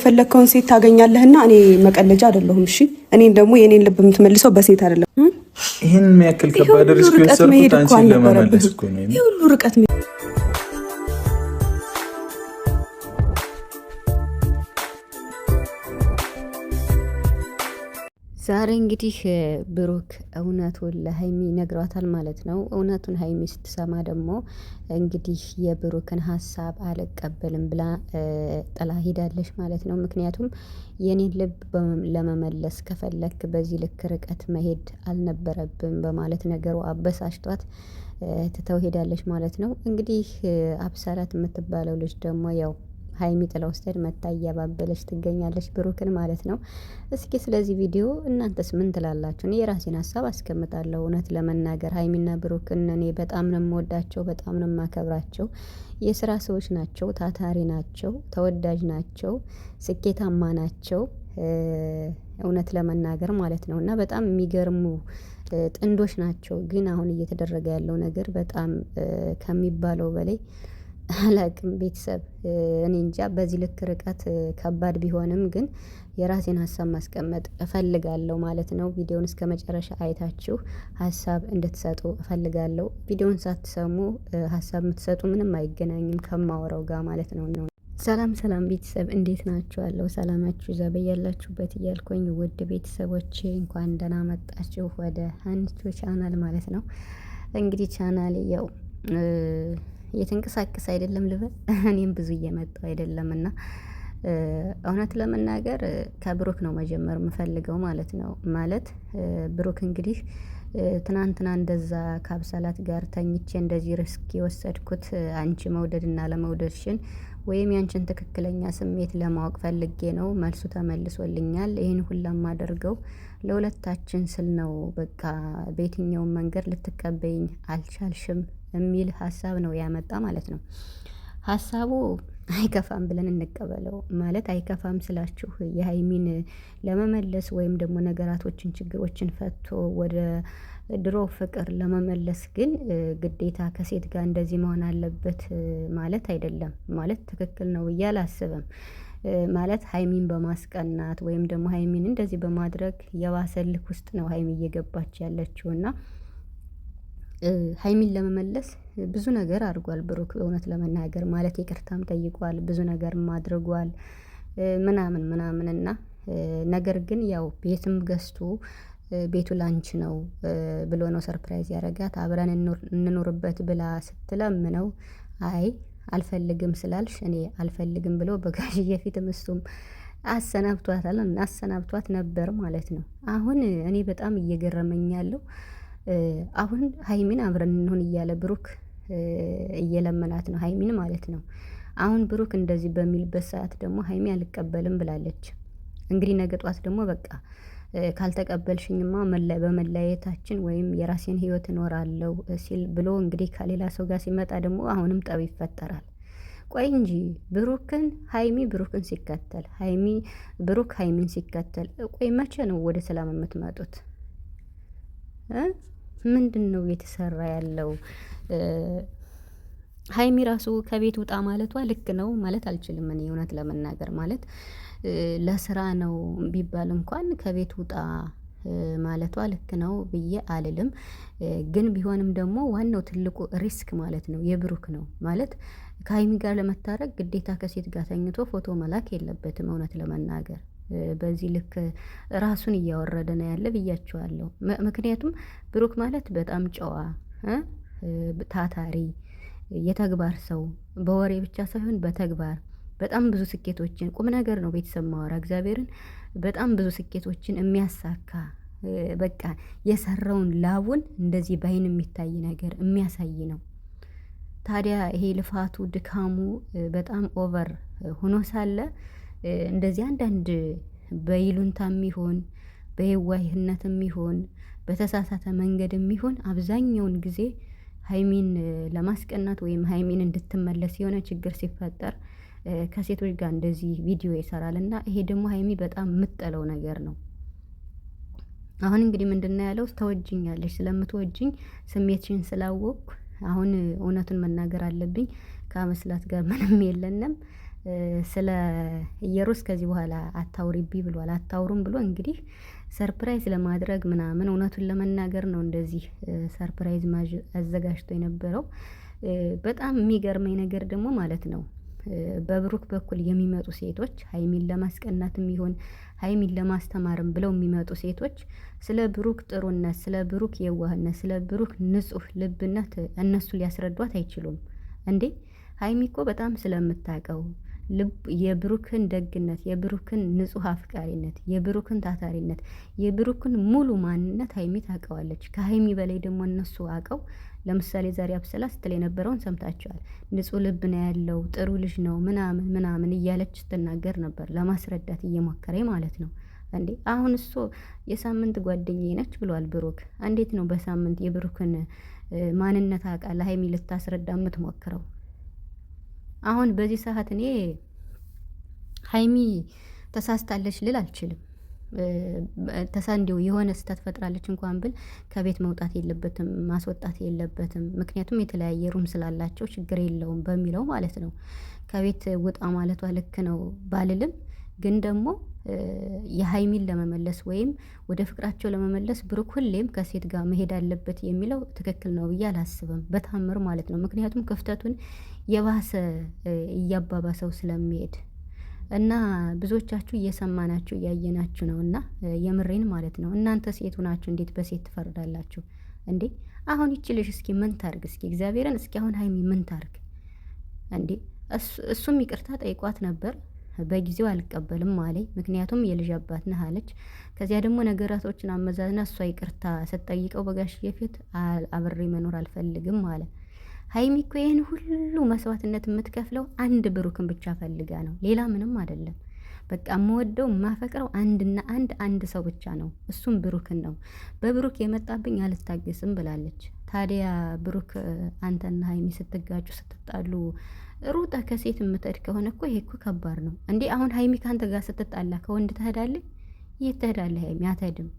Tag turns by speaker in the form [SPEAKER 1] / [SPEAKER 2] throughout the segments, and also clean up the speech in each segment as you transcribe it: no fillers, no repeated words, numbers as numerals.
[SPEAKER 1] ፈለከውን ሴት ታገኛለህና እኔ መቀለጃ አይደለሁም። እሺ እኔን ደግሞ የኔን ልብ የምትመልሰው በሴት አይደለም።
[SPEAKER 2] ይሄን የሚያክል ከባድ ሪስክ ወሰድኩት አንቺን ለማመለስ እኮ ነው።
[SPEAKER 1] ይሄ ሁሉ ርቀት
[SPEAKER 3] ዛሬ እንግዲህ ብሩክ እውነቱን ለሀይሚ ነግሯታል ማለት ነው። እውነቱን ሀይሚ ስትሰማ ደግሞ እንግዲህ የብሩክን ሀሳብ አልቀበልም ብላ ጥላ ሄዳለች ማለት ነው። ምክንያቱም የኔን ልብ ለመመለስ ከፈለክ በዚህ ልክ ርቀት መሄድ አልነበረብም በማለት ነገሩ አበሳጭቷት ትተው ሄዳለች ማለት ነው። እንግዲህ አብሰራት የምትባለው ልጅ ደግሞ ያው ሀይሚ ጥላ ወስደድ መታ እያባበለች ትገኛለች ብሩክን ማለት ነው። እስኪ ስለዚህ ቪዲዮ እናንተስ ምን ትላላችሁ? እኔ የራሴን ሀሳብ አስቀምጣለሁ። እውነት ለመናገር ሀይሚና ብሩክን እኔ በጣም ነው የምወዳቸው፣ በጣም ነው የማከብራቸው። የስራ ሰዎች ናቸው፣ ታታሪ ናቸው፣ ተወዳጅ ናቸው፣ ስኬታማ ናቸው። እውነት ለመናገር ማለት ነው እና በጣም የሚገርሙ ጥንዶች ናቸው። ግን አሁን እየተደረገ ያለው ነገር በጣም ከሚባለው በላይ አላቅም ቤተሰብ እኔ እንጃ። በዚህ ልክ ርቀት ከባድ ቢሆንም ግን የራሴን ሀሳብ ማስቀመጥ እፈልጋለሁ ማለት ነው። ቪዲዮውን እስከ መጨረሻ አይታችሁ ሀሳብ እንድትሰጡ እፈልጋለሁ። ቪዲዮውን ሳትሰሙ ሀሳብ የምትሰጡ ምንም አይገናኝም ከማወራው ጋር ማለት ነው። ሰላም ሰላም ቤተሰብ እንዴት ናችኋለሁ? ሰላማችሁ ይዛ በያላችሁበት እያልኩኝ ውድ ቤተሰቦች እንኳን ደህና መጣችሁ ወደ ሀኒቾ ቻናል ማለት ነው። እንግዲህ ቻናል ያው እየተንቀሳቀሰ አይደለም ልበል፣ እኔም ብዙ እየመጣሁ አይደለም እና እውነት ለመናገር ከብሩክ ነው መጀመር የምፈልገው ማለት ነው። ማለት ብሩክ እንግዲህ ትናንትና እንደዛ ከአብሰላት ጋር ተኝቼ እንደዚህ ሪስክ የወሰድኩት አንቺ መውደድና ለመውደድሽን ወይም ያንቺን ትክክለኛ ስሜት ለማወቅ ፈልጌ ነው። መልሱ ተመልሶልኛል። ይህን ሁላ ማደርገው ለሁለታችን ስል ነው። በቃ በየትኛውም መንገድ ልትቀበይኝ አልቻልሽም የሚል ሀሳብ ነው ያመጣ ማለት ነው። ሀሳቡ አይከፋም ብለን እንቀበለው ማለት አይከፋም ስላችሁ የሀይሚን ለመመለስ ወይም ደግሞ ነገራቶችን ችግሮችን ፈቶ ወደ ድሮ ፍቅር ለመመለስ ግን ግዴታ ከሴት ጋር እንደዚህ መሆን አለበት ማለት አይደለም። ማለት ትክክል ነው ብዬ አላስብም። ማለት ሀይሚን በማስቀናት ወይም ደግሞ ሀይሚን እንደዚህ በማድረግ የባሰልክ ውስጥ ነው ሀይሚ እየገባች ያለችው እና ሀይሚን ለመመለስ ብዙ ነገር አድርጓል ብሩክ እውነት ለመናገር ማለት ይቅርታም ጠይቋል፣ ብዙ ነገርም አድርጓል ምናምን እና ነገር ግን ያው ቤትም ገዝቶ ቤቱ ላንች ነው ብሎ ነው ሰርፕራይዝ ያደረጋት። አብረን እንኖርበት ብላ ስትለምነው አይ አልፈልግም ስላልሽ እኔ አልፈልግም ብሎ በጋሽዬ ፊትም እሱም አሰናብቷት ነበር ማለት ነው። አሁን እኔ በጣም እየገረመኝ ያለው አሁን ሀይሚን አብረን እንሆን እያለ ብሩክ እየለመናት ነው ሀይሚን ማለት ነው። አሁን ብሩክ እንደዚህ በሚልበት ሰዓት ደግሞ ሀይሚ አልቀበልም ብላለች። እንግዲህ ነገ ጧት ደግሞ በቃ ካልተቀበልሽኝማ በመለያየታችን ወይም የራሴን ህይወት እኖራለሁ ሲል ብሎ እንግዲህ ከሌላ ሰው ጋር ሲመጣ ደግሞ አሁንም ጠብ ይፈጠራል። ቆይ እንጂ ብሩክን ሲከተል ብሩክ ሀይሚን ሲከተል ቆይ መቼ ነው ወደ ሰላም የምትመጡት? ምንድን ነው እየተሰራ ያለው? ሀይሚ ራሱ ከቤት ውጣ ማለቷ ልክ ነው ማለት አልችልም እኔ እውነት ለመናገር ማለት ለስራ ነው ቢባል እንኳን ከቤት ውጣ ማለቷ ልክ ነው ብዬ አልልም። ግን ቢሆንም ደግሞ ዋናው ትልቁ ሪስክ ማለት ነው የብሩክ ነው ማለት ከሀይሚ ጋር ለመታረቅ ግዴታ ከሴት ጋር ተኝቶ ፎቶ መላክ የለበትም እውነት ለመናገር በዚህ ልክ ራሱን እያወረደ ነው ያለ ብያቸዋለሁ። ምክንያቱም ብሩክ ማለት በጣም ጨዋ ታታሪ የተግባር ሰው በወሬ ብቻ ሳይሆን በተግባር በጣም ብዙ ስኬቶችን ቁም ነገር ነው ቤተሰብ ማወራ እግዚአብሔርን በጣም ብዙ ስኬቶችን የሚያሳካ በቃ የሰራውን ላቡን እንደዚህ በአይን የሚታይ ነገር የሚያሳይ ነው። ታዲያ ይሄ ልፋቱ ድካሙ በጣም ኦቨር ሆኖ ሳለ እንደዚህ አንዳንድ በይሉንታም ይሁን በየዋህነትም ይሁን በተሳሳተ መንገድም ይሁን አብዛኛውን ጊዜ ሀይሚን ለማስቀናት ወይም ሀይሚን እንድትመለስ የሆነ ችግር ሲፈጠር ከሴቶች ጋር እንደዚህ ቪዲዮ ይሰራል እና ይሄ ደግሞ ሀይሚ በጣም የምትጠለው ነገር ነው። አሁን እንግዲህ ምንድነው ያለው? ተወጅኛለሽ፣ ስለምትወጅኝ ስሜትሽን ስላወቅኩ አሁን እውነቱን መናገር አለብኝ። ከመስላት ጋር ምንም የለንም ስለ ኢየሩስ ከዚህ በኋላ አታውሪብኝ ብሏል። አታውሩም ብሎ እንግዲህ ሰርፕራይዝ ለማድረግ ምናምን እውነቱን ለመናገር ነው እንደዚህ ሰርፕራይዝ አዘጋጅቶ የነበረው። በጣም የሚገርመኝ ነገር ደግሞ ማለት ነው በብሩክ በኩል የሚመጡ ሴቶች ሀይሚን ለማስቀናትም ይሆን ሀይሚን ለማስተማርም ብለው የሚመጡ ሴቶች ስለ ብሩክ ጥሩነት፣ ስለ ብሩክ የዋህነት፣ ስለ ብሩክ ንጹህ ልብነት እነሱ ሊያስረዷት አይችሉም እንዴ። ሀይሚ እኮ በጣም ስለምታውቀው የብሩክን ደግነት፣ የብሩክን ንጹህ አፍቃሪነት፣ የብሩክን ታታሪነት፣ የብሩክን ሙሉ ማንነት ሀይሚ ታውቀዋለች። ከሀይሚ በላይ ደግሞ እነሱ አውቀው ለምሳሌ ዛሬ አብሰላ ስትል የነበረውን ሰምታችኋል። ንጹህ ልብ ነው ያለው፣ ጥሩ ልጅ ነው ምናምን ምናምን እያለች ስትናገር ነበር፣ ለማስረዳት እየሞከረ ማለት ነው። እንዴ አሁን እሱ የሳምንት ጓደኛዬ ነች ብሏል ብሩክ። እንዴት ነው በሳምንት የብሩክን ማንነት አውቃ ለሀይሚ ልታስረዳ የምትሞክረው? አሁን በዚህ ሰዓት እኔ ሀይሚ ተሳስታለች ልል አልችልም። እንዲሁ የሆነ ስህተት ፈጥራለች እንኳን ብል ከቤት መውጣት የለበትም ማስወጣት የለበትም። ምክንያቱም የተለያየ ሩም ስላላቸው ችግር የለውም በሚለው ማለት ነው። ከቤት ውጣ ማለቷ ልክ ነው ባልልም፣ ግን ደግሞ የሀይሚን ለመመለስ ወይም ወደ ፍቅራቸው ለመመለስ ብሩክ ሁሌም ከሴት ጋር መሄድ አለበት የሚለው ትክክል ነው ብዬ አላስብም፣ በታምር ማለት ነው። ምክንያቱም ክፍተቱን የባሰ እያባባሰው ስለሚሄድ እና ብዙዎቻችሁ እየሰማናችሁ እያየናችሁ ነው። እና የምሬን ማለት ነው። እናንተ ሴቱ ናችሁ፣ እንዴት በሴት ትፈርዳላችሁ እንዴ? አሁን ይችልሽ እስኪ ምን ታርግ? እስኪ እግዚአብሔርን እስኪ አሁን ሀይሚ ምን ታርግ እንዴ? እሱም ይቅርታ ጠይቋት ነበር በጊዜው አልቀበልም አለኝ። ምክንያቱም የልጅ አባት ነህ አለች። ከዚያ ደግሞ ነገራቶችን አመዛዝና እሷ ይቅርታ ስትጠይቀው በጋሽዬ ፊት አብሬ መኖር አልፈልግም አለ። ሀይሚ እኮ ይህን ሁሉ መስዋዕትነት የምትከፍለው አንድ ብሩክን ብቻ ፈልጋ ነው፣ ሌላ ምንም አይደለም። በቃ የምወደው የማፈቅረው አንድና አንድ ሰው ብቻ ነው፣ እሱም ብሩክን ነው። በብሩክ የመጣብኝ አልታገስም ብላለች። ታዲያ ብሩክ አንተና ሀይሚ ስትጋጩ ስትጣሉ ሩጣ ከሴት የምትሄድ ከሆነ እኮ ይሄ እኮ ከባድ ነው እንዴ። አሁን ሀይሚ ከአንተ ጋር ስትጣላ ከወንድ ትሄዳለህ? የት ትሄዳለህ? ሀይሚ አትሄድም።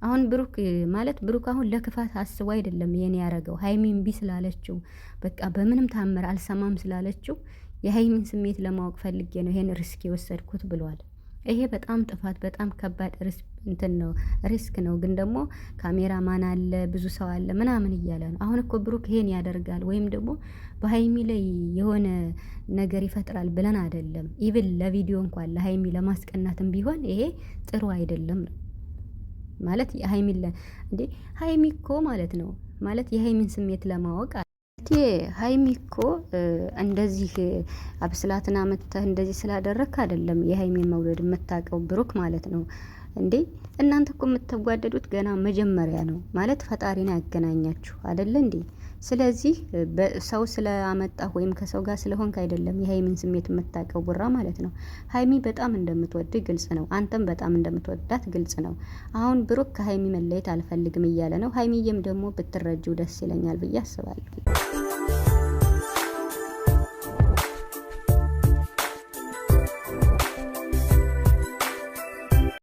[SPEAKER 3] አሁን ብሩክ ማለት ብሩክ አሁን ለክፋት አስቦ አይደለም ይሄን ያደረገው። ሀይሚ እምቢ ስላለችው በቃ በምንም ታምር አልሰማም ስላለችው የሀይሚን ስሜት ለማወቅ ፈልጌ ነው ይሄን ሪስክ የወሰድኩት ብሏል። ይሄ በጣም ጥፋት፣ በጣም ከባድ ሪስክ ነው። ግን ደግሞ ካሜራ ማን አለ፣ ብዙ ሰው አለ ምናምን እያለ ነው። አሁን እኮ ብሩክ ይሄን ያደርጋል ወይም ደግሞ በሀይሚ ላይ የሆነ ነገር ይፈጥራል ብለን አይደለም። ኢቭን ለቪዲዮ እንኳን ለሀይሚ ለማስቀናትም ቢሆን ይሄ ጥሩ አይደለም ነው ማለት የሀይሚን እንዴ ሀይሚ እኮ ማለት ነው ማለት የሀይሚን ስሜት ለማወቅ ሀይሚ እኮ እንደዚህ አብስላትና መተህ እንደዚህ ስላደረግክ አይደለም የሀይሚን መውደድ የምታውቀው ብሩክ ማለት ነው እንዴ። እናንተ እኮ የምትጓደዱት ገና መጀመሪያ ነው ማለት ፈጣሪን ያገናኛችሁ አይደለ እንዴ? ስለዚህ ሰው ስለአመጣ ወይም ከሰው ጋር ስለሆንክ አይደለም የሀይሚን ስሜት የምታውቀው ቡራ ማለት ነው። ሀይሚ በጣም እንደምትወድ ግልጽ ነው። አንተም በጣም እንደምትወዳት ግልጽ ነው። አሁን ብሩክ ከሀይሚ መለየት አልፈልግም እያለ ነው። ሀይሚዬም ደግሞ ብትረጂው ደስ ይለኛል ብዬ አስባለሁ።